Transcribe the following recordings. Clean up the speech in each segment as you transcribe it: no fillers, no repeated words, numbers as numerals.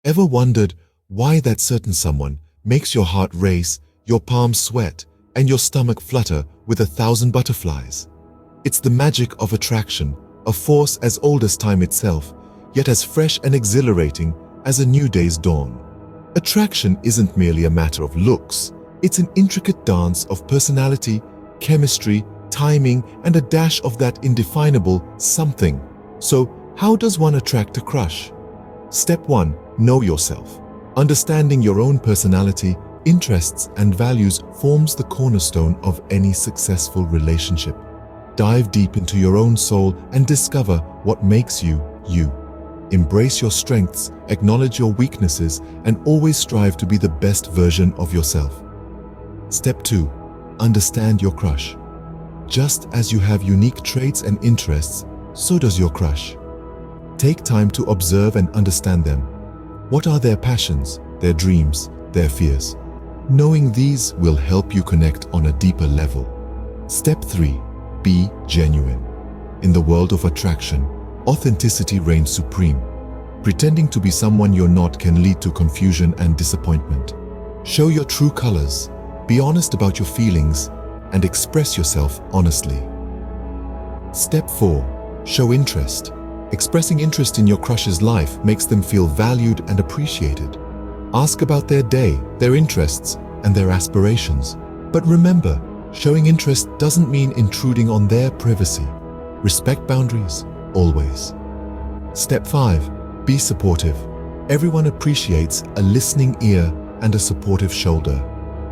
Ever wondered why that certain someone makes your heart race, your palms sweat, and your stomach flutter with 1,000 butterflies? It's the magic of attraction, a force as old as time itself, yet as fresh and exhilarating as a new day's dawn. Attraction isn't merely a matter of looks. It's an intricate dance of personality, chemistry, timing, and a dash of that indefinable something. So, how does one attract a crush? Step 1. Know yourself. Understanding your own personality, interests, and values forms the cornerstone of any successful relationship. Dive deep into your own soul and discover what makes you, you. Embrace your strengths, acknowledge your weaknesses, and always strive to be the best version of yourself. Step 2. Understand your crush. Just as you have unique traits and interests, so does your crush. Take time to observe and understand them. What are their passions, their dreams, their fears? Knowing these will help you connect on a deeper level. Step 3. Be genuine. In the world of attraction, authenticity reigns supreme. Pretending to be someone you're not can lead to confusion and disappointment. Show your true colors, be honest about your feelings, and express yourself honestly. Step 4. Show interest. Expressing interest in your crush's life makes them feel valued and appreciated. Ask about their day, their interests, and their aspirations. But remember, showing interest doesn't mean intruding on their privacy. Respect boundaries, always. Step 5. Be supportive. Everyone appreciates a listening ear and a supportive shoulder.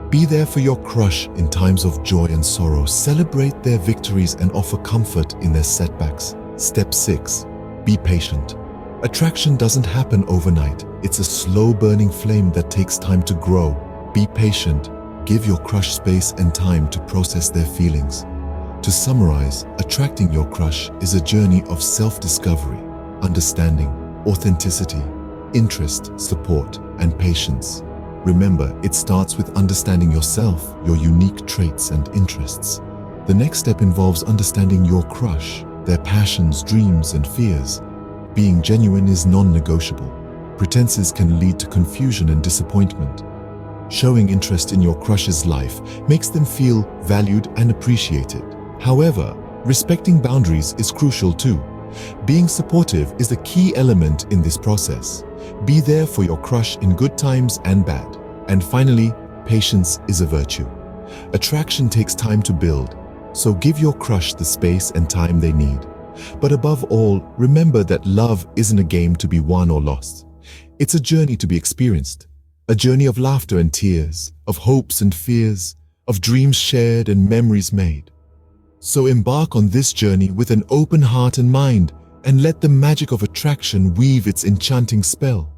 Be there for your crush in times of joy and sorrow. Celebrate their victories and offer comfort in their setbacks. Step 6. Be patient. Attraction doesn't happen overnight. It's a slow-burning flame that takes time to grow. Be patient. Give your crush space and time to process their feelings. To summarize, attracting your crush is a journey of self-discovery, understanding, authenticity, interest, support, and patience. Remember, it starts with understanding yourself, your unique traits and interests. The next step involves understanding your crush, their passions, dreams, and fears. Being genuine is non-negotiable. Pretenses can lead to confusion and disappointment. Showing interest in your crush's life makes them feel valued and appreciated. However, respecting boundaries is crucial too. Being supportive is the key element in this process. Be there for your crush in good times and bad. And finally, patience is a virtue. Attraction takes time to build, so give your crush the space and time they need. But above all, remember that love isn't a game to be won or lost. It's a journey to be experienced. A journey of laughter and tears, of hopes and fears, of dreams shared and memories made. So embark on this journey with an open heart and mind, and let the magic of attraction weave its enchanting spell.